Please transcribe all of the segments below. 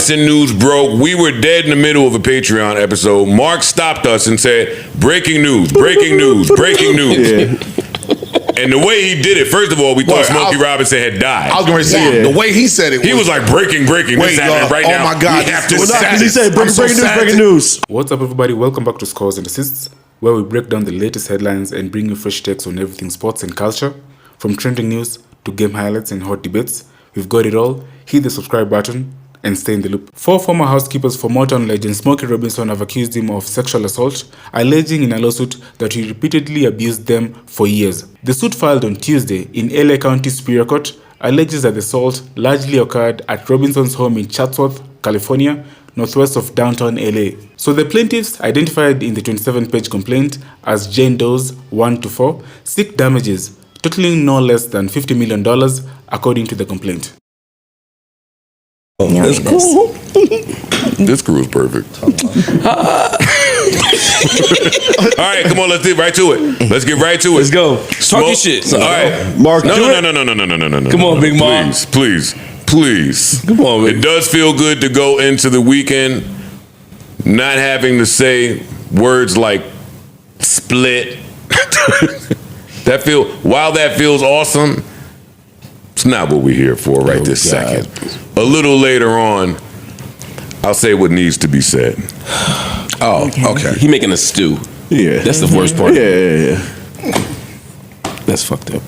Robinson news broke. We were dead in the middle of a Patreon episode. Mark stopped us and said, breaking news, breaking news, breaking news. Yeah. And the way he did it, first of all, we thought Smokey Robinson had died. I was going to say, the way he said it, he was like breaking. Wait, this happening right now. Oh my God! We have to because he said breaking news. What's up, everybody? Welcome back to Scores and Assists, where we break down the latest headlines and bring you fresh takes on everything sports and culture, from trending news to game highlights and hot debates. We've got it all. Hit the subscribe button and stay in the loop. 4 former housekeepers for Motown legend Smokey Robinson have accused him of sexual assault, alleging in a lawsuit that he repeatedly abused them for years. The suit filed on Tuesday in LA County Superior Court alleges that the assault largely occurred at Robinson's home in Chatsworth, California, northwest of downtown LA. So the plaintiffs, identified in the 27-page complaint as Jane Doe's 1 to 4, seek damages totaling no less than $50 million, according to the complaint. That's cool. This crew is perfect. All right, come on, let's get right to it. Let's get right to it. Let's go. Talk your shit. All right, Mark. No. Come on, Big Mom. Please. Come on, Big. It does feel good to go into the weekend not having to say words like split. While that feels awesome, it's not what we're here for right this second. A little later on, I'll say what needs to be said. Oh, okay. He making a stew. Yeah. That's the worst part. Yeah. That's fucked up.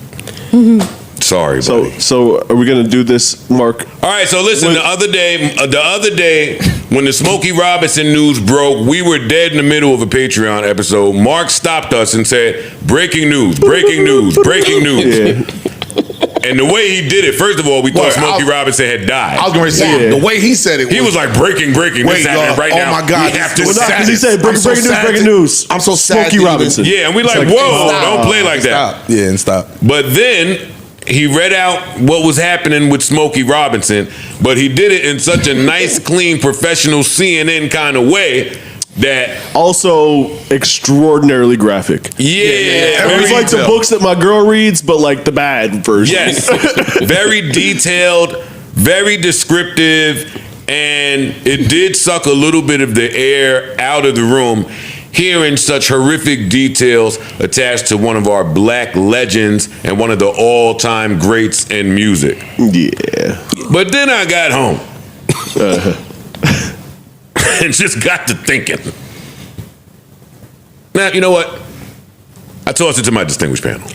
Sorry, buddy. So are we gonna do this, Mark? All right, so listen, the other day when the Smokey Robinson news broke, we were dead in the middle of a Patreon episode. Mark stopped us and said, breaking news, breaking news, breaking news. Yeah. And the way he did it, first of all, we thought Smokey Robinson had died. I was going to say, the way he said it, he was like breaking. This happening right now. Oh my God! We have to Because he said breaking news. I'm so sad. Smokey Robinson. Yeah, and we like, whoa, don't play like that. Yeah, and stop. But then he read out what was happening with Smokey Robinson, but he did it in such a nice, clean, professional CNN kind of way that also extraordinarily graphic. Yeah. It was like the books that my girl reads, but like the bad version. Yes. Very detailed, very descriptive, and it did suck a little bit of the air out of the room hearing such horrific details attached to one of our black legends and one of the all-time greats in music. Yeah. But then I got home. And just got to thinking. Now, you know what? I tossed it to my distinguished panel.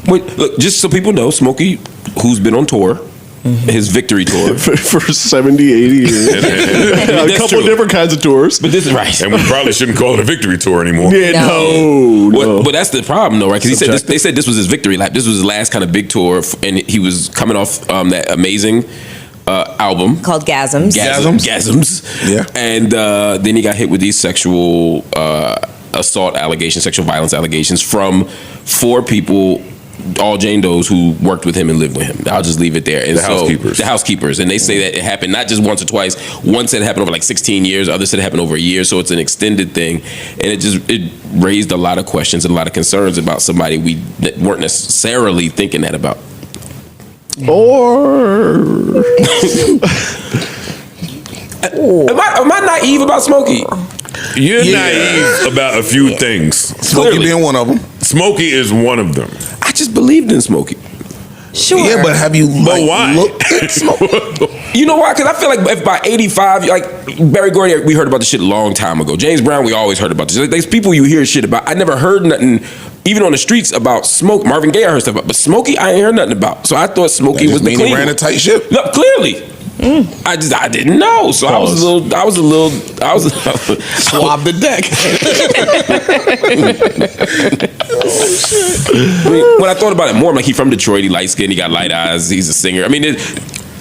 Wait, look, just so people know, Smokey, who's been on tour, his victory tour. for 70, 80 years. A couple of different kinds of tours. But this is right. And we probably shouldn't call it a victory tour anymore. Yeah, no. But that's the problem, though, right? Because they said this was his victory lap. This was his last kind of big tour, and he was coming off that amazing album called Gasms. Yeah. And then he got hit with these sexual assault allegations, sexual violence allegations from 4 people, all Jane Does, who worked with him and lived with him. I'll just leave it there. And the housekeepers. And they say that it happened not just once or twice. One said it happened over like 16 years. Others said it happened over a year. So it's an extended thing. And it raised a lot of questions and a lot of concerns about somebody we weren't necessarily thinking that about. Or am I naive about Smokey? You're naive about a few things. Smokey being one of them. Smokey is one of them. I just believed in Smokey. Sure. Yeah, but have you why? looked at Smokey? You know why? Because I feel like if by 85, like Barry Gordy, we heard about this shit a long time ago. James Brown, we always heard about this. There's people you hear shit about. I never heard nothing, even on the streets, about Smoke. Marvin Gaye I heard stuff about, but Smokey I ain't heard nothing about. So I thought Smokey was the clean. He ran a tight ship. No, clearly. I didn't know, so I was a little Swab the deck. I mean, when I thought about it more, I'm like, he from Detroit, he light skinned, he got light eyes, he's a singer. I mean,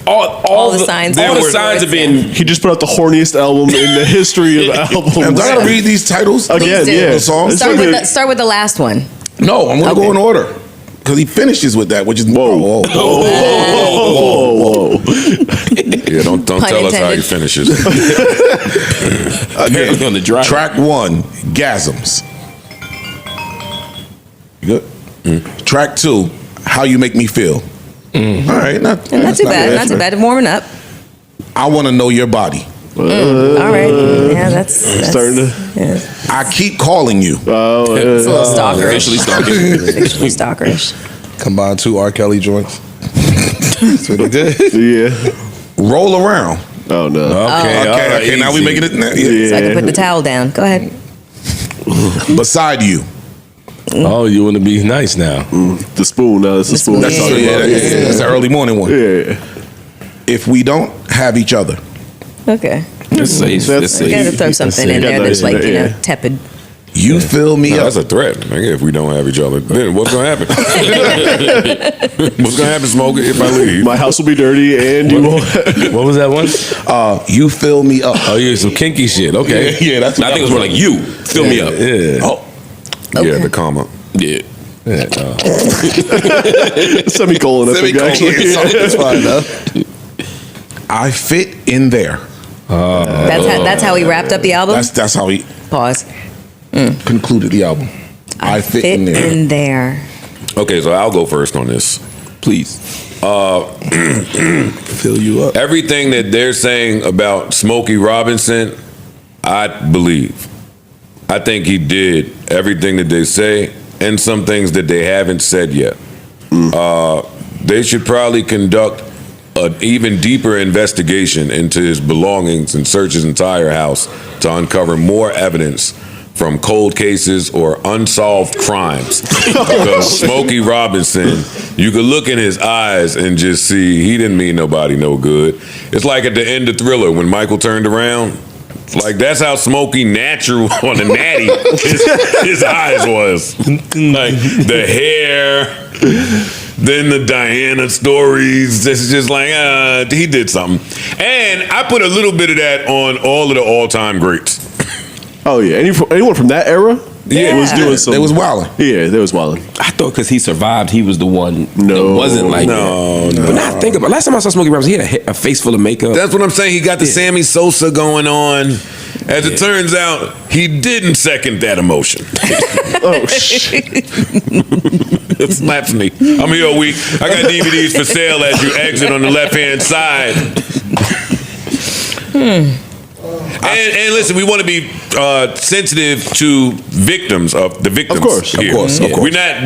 all the signs have been. he just put out the horniest album in the history of albums. I gotta read these titles again. Yeah, the songs. Start with the last one. No, I'm gonna go in order. Because he finishes with that, which is whoa. Yeah, don't tell us how he finishes. Again, on the drive. Track 1, Gasms. You good? Track 2, How You Make Me Feel. All right, Not too bad. Warming up. I Want to Know Your Body. All right. Yeah, that's Starting to. Yeah. I keep calling you. It's a little stalkerish. Officially stalking. Officially stalkerish. Combine 2 R. Kelly joints. That's what he did. Yeah. Roll around. Oh no. Okay. Now we making it. So I can put the towel down. Go ahead. Beside you. Oh, you want to be nice now? The spoon. Now it's the spoon. That's the early morning one. Yeah. If we don't have each other, Okay. It's safe. It's You gotta safe. throw something in there that's like, tepid. you fill me No, up. that's a threat. Like, if we don't have each other, then what's gonna happen? What's gonna happen, Smokey, if I leave? My house will be dirty, and you won't. What was that one? You fill me up. Oh, yeah, some kinky shit. Okay. Yeah, that's. I think it was more like you. Fill me up. Yeah. Oh, Yeah, the comma. Yeah. Semicolon. I think actually. It's fine though. I fit in there. That's how he wrapped up the album? That's how he Pause. concluded the album. I fit in there. in there. Okay, so I'll go first on this. Please. Fill you up. Everything that they're saying about Smokey Robinson, I believe. I think he did everything that they say and some things that they haven't said yet. They should probably conduct an even deeper investigation into his belongings and search his entire house to uncover more evidence from cold cases or unsolved crimes. Because Smokey Robinson, you could look in his eyes and just see he didn't mean nobody no good. It's like at the end of Thriller when Michael turned around. Like, that's how Smokey natural on the natty his eyes was. Like, the hair, then the Diana stories. It's just like, he did something. And I put a little bit of that on all of the all-time greats. Oh yeah. Anyone from that era? Yeah. Was doing some. It was wilding. Yeah, they was wilding. I thought because he survived, he was the one No. that wasn't like No, that. But now think about it. Last time I saw Smokey Robinson, he had a face full of makeup. That's what I'm saying. He got the Sammy Sosa going on. As it turns out, he didn't second that emotion. Oh shit. It slaps me. I'm here a week. I got DVDs for sale as you exit on the left-hand side. And listen, we want to be sensitive to victims of the victims. Of course. here. We're not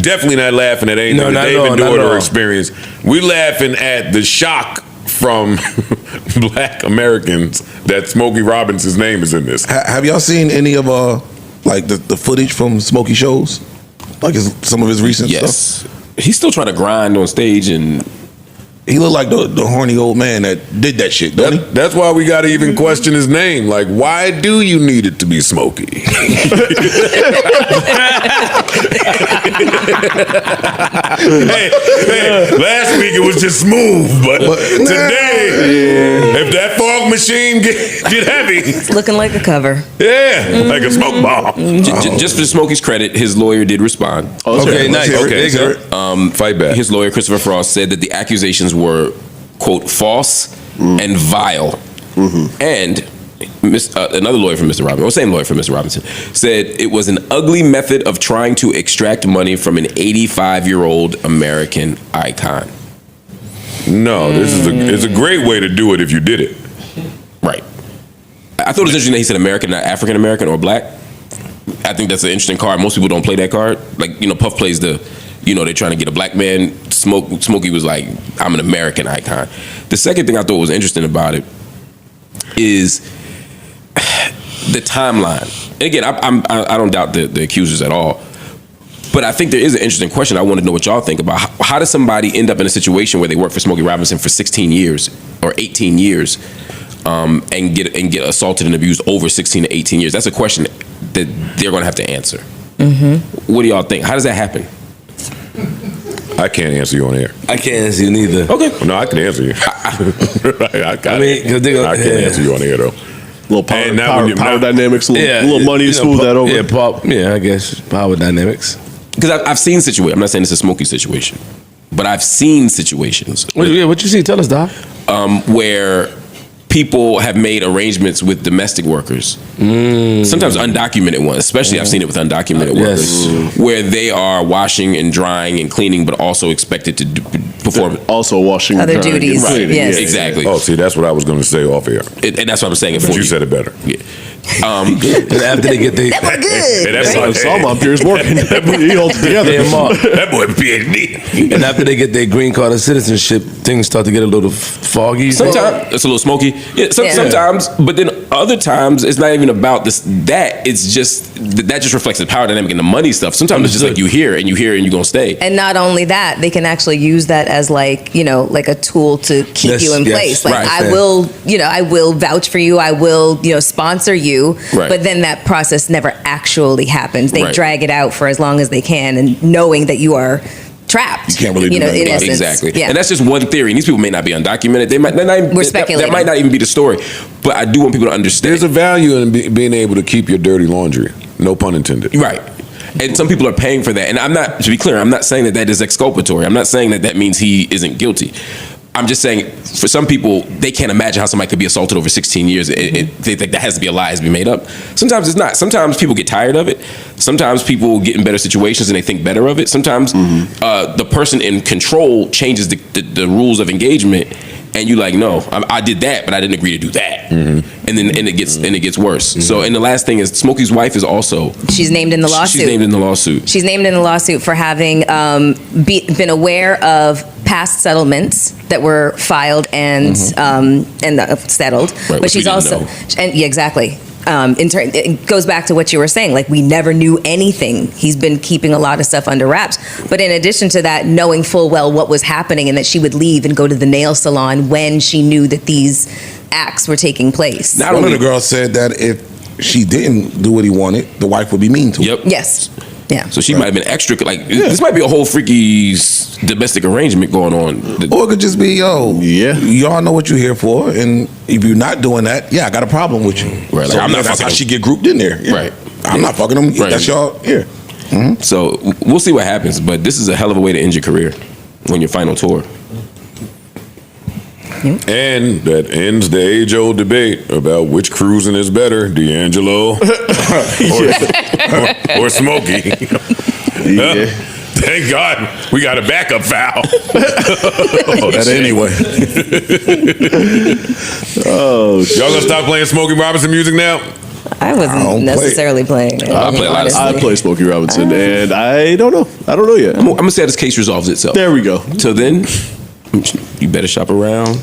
definitely not laughing at anything No, that not they've at all, not endured at or all. experienced. We're laughing at the shock from Black Americans that Smokey Robinson's name is in this. Have y'all seen any of like the footage from Smokey shows? Like some of his recent stuff? Yes. He's still trying to grind on stage and He looked like the horny old man that did that shit, don't he? That's why we got to even question his name. Like, why do you need it to be Smokey? hey, last week it was just smooth, but today, if that fog machine get heavy, It's looking like a cover. like a smoke bomb. just for Smokey's credit, his lawyer did respond. Okay, nice. Okay, Okay, fight back. His lawyer, Christopher Frost, said that the accusations were, quote, false and vile. And another lawyer from Mr. Robinson, or same lawyer from Mr. Robinson, said it was an ugly method of trying to extract money from an 85-year-old American icon. No, it's a great way to do it if you did it. Right. I thought it was interesting that he said American, not African American or black. I think that's an interesting card. Most people don't play that card. Like, Puff plays they're trying to get a black man. Smokey was like, I'm an American icon. The second thing I thought was interesting about it is the timeline. And again, I don't doubt the accusers at all. But I think there is an interesting question. I want to know what y'all think about how does somebody end up in a situation where they work for Smokey Robinson for 16 years or 18 years and get assaulted and abused over 16 to 18 years? That's a question that they're going to have to answer. What do y'all think? How does that happen? I can't answer you on air. I can't answer you neither. Okay. No, I can answer you. I can't answer you on air though. Little power, And now power, when you- power now- dynamics, little money to smooth that over. Yeah, I guess power dynamics. Because I've seen situations. I'm not saying it's a Smokey situation, but I've seen situations What you see? Tell us, Doc. where people have made arrangements with domestic workers, sometimes undocumented ones, especially I've seen it with undocumented workers, where they are washing and drying and cleaning, but also expected to perform Also washing Other drying, and duties, cleaning. yes. exactly. Oh, see, that's what I was going to say off air. And that's what I'm saying it for But you said it better. Yeah. And after they get their That was good. Hey, that's So, Some up here is working. He holds it together. their mark, that boy PhD. and after they get their green card of citizenship, things start to get a little foggy. Sometimes it's a little smoky. Yeah, Yeah. sometimes, but then other times it's not even about this. It's just that just reflects the power dynamic and the money stuff. Sometimes it's just like you hear and you're gonna stay. And not only that, they can actually use that as like a tool to keep Yes, you in yes, place. Like right. I will vouch for you. I will, sponsor you. Right. But then that process never actually happens. They Right. drag it out for as long as they can, and knowing that you are trapped. You can't really do nothing in about it. essence. Exactly. Yeah. And that's just one theory. And these people may not be undocumented. They might not even, We're that speculating. might not even be the story. But I do want people to understand. There's a value in being able to keep your dirty laundry. No pun intended. Right. And some people are paying for that. And I'm not, to be clear, I'm not saying that is exculpatory. I'm not saying that means he isn't guilty. I'm just saying, for some people, they can't imagine how somebody could be assaulted over 16 years. They think that has to be a lie, has to be made up. Sometimes it's not. Sometimes people get tired of it. Sometimes people get in better situations and they think better of it. Sometimes the person in control changes the rules of engagement, and you like, no, I did that, but I didn't agree to do that. And then it gets worse. So, and the last thing is, Smokey's wife is also She's named in the lawsuit. She's named in the lawsuit. She's named in the lawsuit for having been aware of past settlements that were filed and settled. Right, But which we she's didn't also, know. and yeah, exactly. It goes back to what you were saying. Like, we never knew anything. He's been keeping a lot of stuff under wraps. But in addition to that, knowing full well what was happening and that she would leave and go to the nail salon when she knew that these acts were taking place. Not One of only the girls said that if she didn't do what he wanted, the wife would be mean to him. Yep. Yes. Yeah. So she might have been extra. Like this might be a whole freaky domestic arrangement going on. Or it could just be, Yeah. y'all know what you're here for, and if you're not doing that, I got a problem with you. Right, like, So I'm not that's fucking how him. she get grouped in there. Yeah. Right. I'm not fucking them. Right. That's y'all here. So we'll see what happens. But this is a hell of a way to end your career on your final tour. And that ends the age-old debate about which cruising is better, D'Angelo or Smokey. Yeah. Thank God we got a backup foul. That anyway. Y'all gonna stop playing Smokey Robinson music now? I wasn't don't play it. necessarily playing it. I play a lot of- I play Smokey Robinson, and I don't know. I don't know yet. I'm gonna say how this case resolves itself. There we go. Till then, you better shop around.